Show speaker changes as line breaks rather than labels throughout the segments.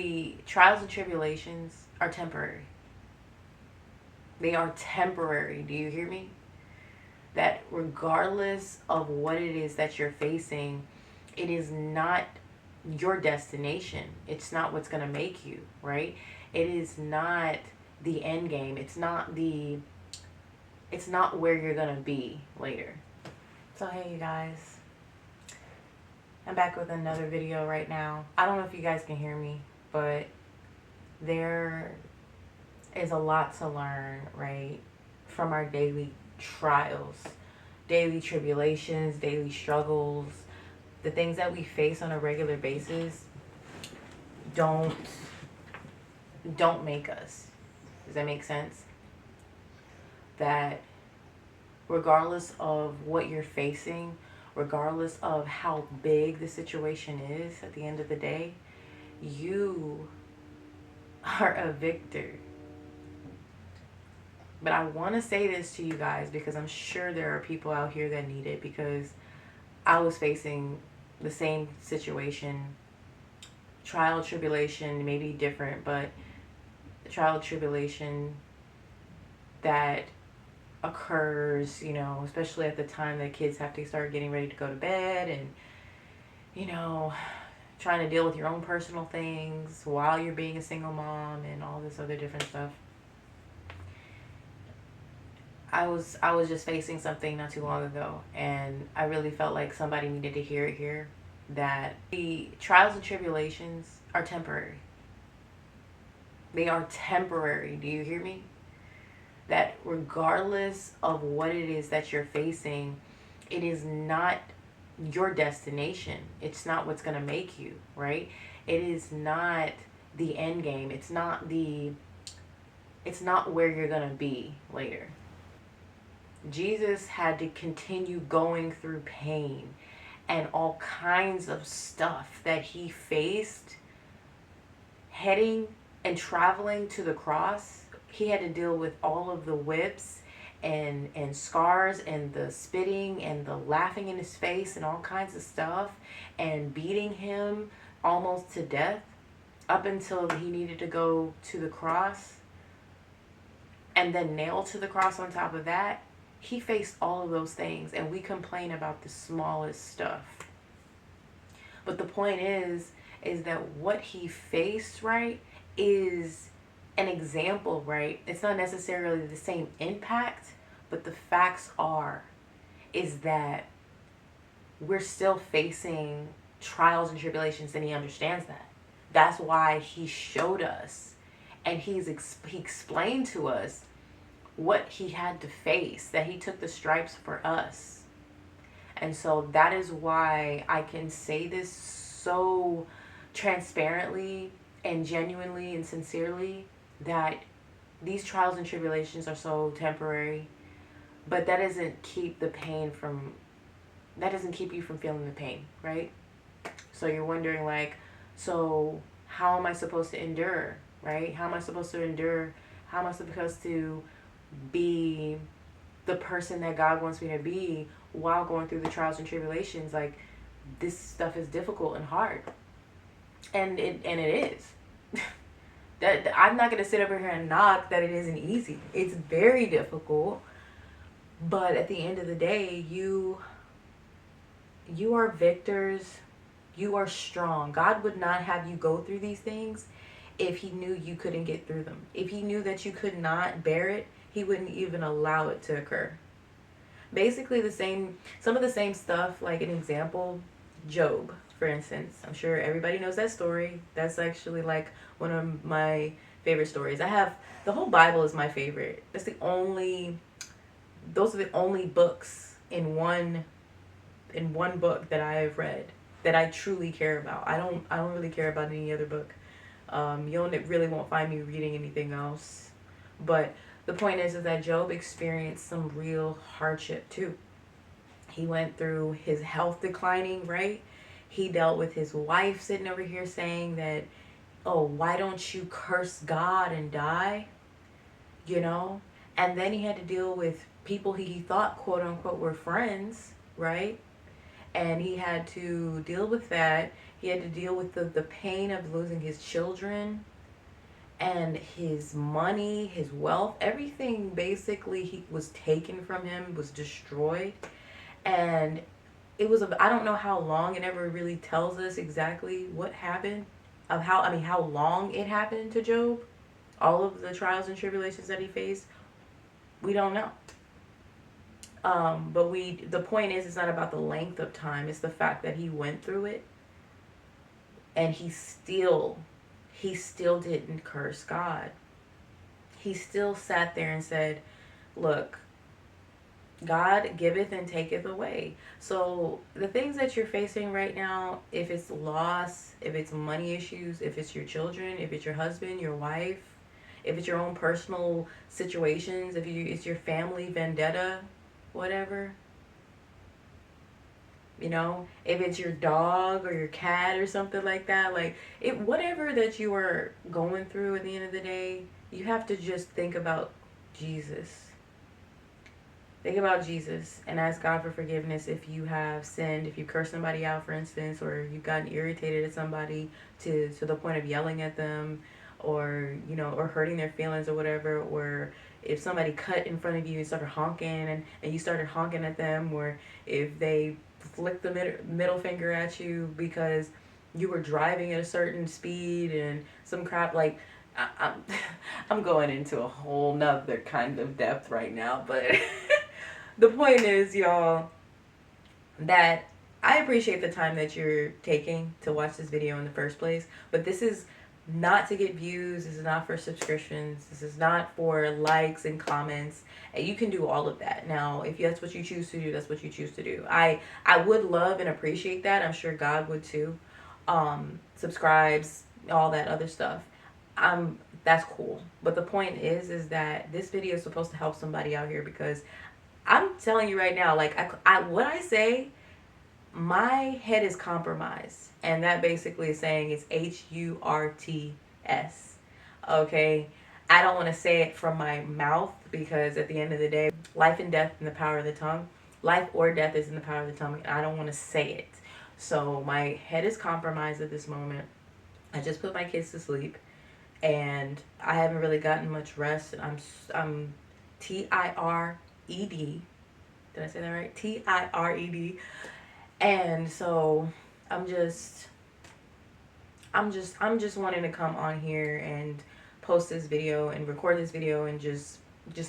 The trials and tribulations are temporary. They are temporary. Do you hear me? That regardless of what it is that you're facing, it is not your destination. It's not what's going to make you, right? It is not the end game. It's not where you're going to be later. So hey you guys, I'm back with another video right now. I don't know if you guys can hear me, but there is a lot to learn, right, from our daily trials, daily tribulations, daily struggles. The things that we face on a regular basis don't make us. Does that make sense? That regardless of what you're facing, regardless of how big the situation is, at the end of the day, you are a victor. But I want to say this to you guys because I'm sure there are people out here that need it, because I was facing the same situation. Trial, tribulation, maybe different, but trial, tribulation that occurs, you know, especially at the time that kids have to start getting ready to go to bed, and, you know, trying to deal with your own personal things while you're being a single mom and all this other different stuff. I was just facing something not too long ago, and I really felt like somebody needed to hear it here, that the trials and tribulations are temporary. They are temporary. Do you hear me? That regardless of what it is that you're facing, it is not your destination. It's not what's going to make you, right? It is not the end game. It's not where you're going to be later. Jesus had to continue going through pain and all kinds of stuff that he faced heading and traveling to the cross. He had to deal with all of the whips and scars and the spitting and the laughing in his face and all kinds of stuff, and beating him almost to death up until he needed to go to the cross, and then nailed to the cross on top of that. He faced all of those things, and we complain about the smallest stuff. But the point is that what he faced, right, is an example, right? It's not necessarily the same impact, but the facts is that we're still facing trials and tribulations, and he understands that. That's why he showed us, and he explained to us what he had to face, that he took the stripes for us. And so that is why I can say this so transparently and genuinely and sincerely, that these trials and tribulations are so temporary, but that doesn't keep you from feeling the pain, right? So you're wondering, like, so how am I supposed to endure, right? How am I supposed to endure? How am I supposed to be the person that God wants me to be while going through the trials and tribulations? Like, this stuff is difficult and hard, and it is. That I'm not gonna sit over here and knock that it isn't easy. It's very difficult, but at the end of the day, you are victors. You are strong. God would not have you go through these things if he knew you couldn't get through them. If he knew that you could not bear it, he wouldn't even allow it to occur. Basically some of the same stuff, like an example, Job, for instance. I'm sure everybody knows that story. That's actually like one of my favorite stories. The whole Bible is my favorite. Those are the only books in one book that I have read that I truly care about. I don't really care about any other book. You really won't find me reading anything else. But the point is that Job experienced some real hardship too. He went through his health declining, right? He dealt with his wife sitting over here saying that, oh, why don't you curse God and die? You know? And then he had to deal with people he thought, quote unquote, were friends, right? And he had to deal with that. He had to deal with the pain of losing his children and his money, his wealth. Everything basically he was taken from him, was destroyed. And it was I don't know how long. It never really tells us exactly what happened, of how, I mean, how long it happened to Job. All of the trials and tribulations that he faced, we don't know. But the point is, it's not about the length of time. It's the fact that he went through it, and he still didn't curse God. He still sat there and said, "Look, God giveth and taketh away." So the things that you're facing right now, if it's loss, if it's money issues, if it's your children, if it's your husband, your wife, if it's your own personal situations, if it's your family vendetta, whatever, if it's your dog or your cat or something like that, like it, whatever that you are going through, at the end of the day, you have to just think about Jesus. Think about Jesus and ask God for forgiveness if you have sinned, if you cursed somebody out, for instance, or you've gotten irritated at somebody to the point of yelling at them, or or hurting their feelings or whatever, or if somebody cut in front of you and started honking, and you started honking at them, or if they flicked the middle finger at you because you were driving at a certain speed and some crap, like I'm I'm going into a whole nother kind of depth right now, but the point is, y'all, that I appreciate the time that you're taking to watch this video in the first place, but this is not to get views. This is not for subscriptions. This is not for likes and comments. And you can do all of that. Now, if that's what you choose to do, that's what you choose to do. I would love and appreciate that. I'm sure God would too. Subscribes, all that other stuff. That's cool. But the point is that this video is supposed to help somebody out here, because I'm telling you right now, like what I say, my head is compromised, and that basically is saying it's HURTS. Okay, I don't want to say it from my mouth, because at the end of the day, life and death in the power of the tongue. Life or death is in the power of the tongue, and I don't want to say it. So my head is compromised at this moment. I just put my kids to sleep, and I haven't really gotten much rest. I'm TIRED. Did I say that right? TIRED. And so I'm just wanting to come on here and post this video and record this video and just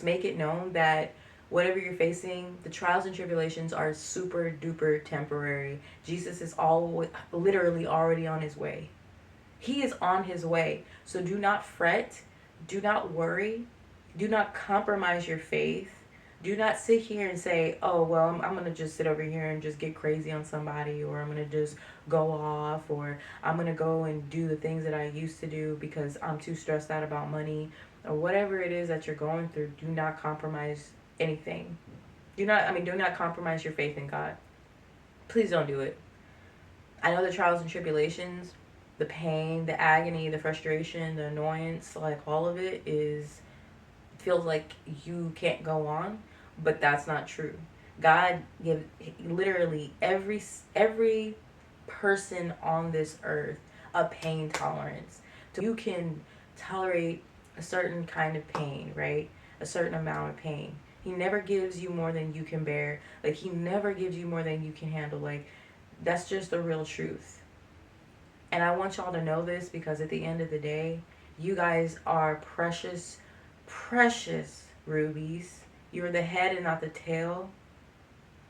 make it known that whatever you're facing, the trials and tribulations are super duper temporary. Jesus is literally already on his way. He is on his way. So do not fret. Do not worry. Do not compromise your faith. Do not sit here and say, "Oh, well, I'm going to just sit over here and just get crazy on somebody," or "I'm going to just go off," or "I'm going to go and do the things that I used to do because I'm too stressed out about money," or whatever it is that you're going through. Do not compromise anything. Do not compromise your faith in God. Please don't do it. I know the trials and tribulations, the pain, the agony, the frustration, the annoyance, like all of it feels like you can't go on, but that's not true. God gives literally every person on this earth a pain tolerance. So you can tolerate a certain kind of pain, right? A certain amount of pain. He never gives you more than you can bear. Like, he never gives you more than you can handle. Like, that's just the real truth. And I want y'all to know this, because at the end of the day, you guys are precious, precious rubies. You are the head and not the tail.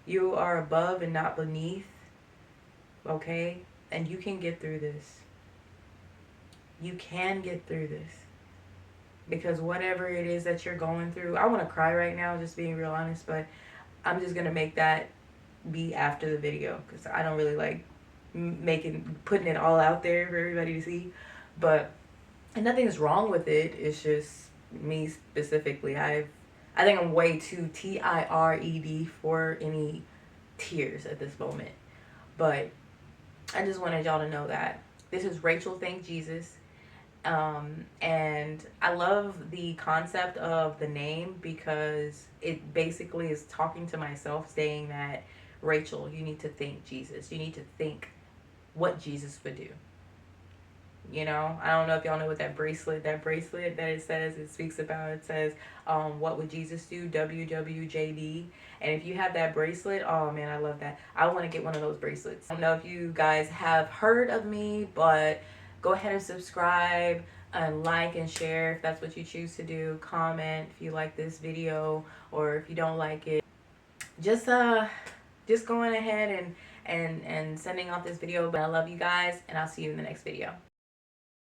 You are above and not beneath. Okay? And you can get through this. You can get through this. Because whatever it is that you're going through, I want to cry right now, just being real honest, but I'm just going to make that be after the video, because I don't really like putting it all out there for everybody to see. And nothing's wrong with it. It's just me specifically. I think I'm way too TIRED for any tears at this moment. But I just wanted y'all to know that. This is Rachel Thank Jesus. And I love the concept of the name, because it basically is talking to myself, saying that, Rachel, you need to thank Jesus. You need to thank what Jesus would do. You know, I don't know if y'all know what that bracelet that it says, it speaks about. It says, what would Jesus do? WWJD. And if you have that bracelet, oh man, I love that. I want to get one of those bracelets. I don't know if you guys have heard of me, but go ahead and subscribe and like and share if that's what you choose to do. Comment if you like this video, or if you don't like it. Just going ahead and sending out this video. But I love you guys, and I'll see you in the next video.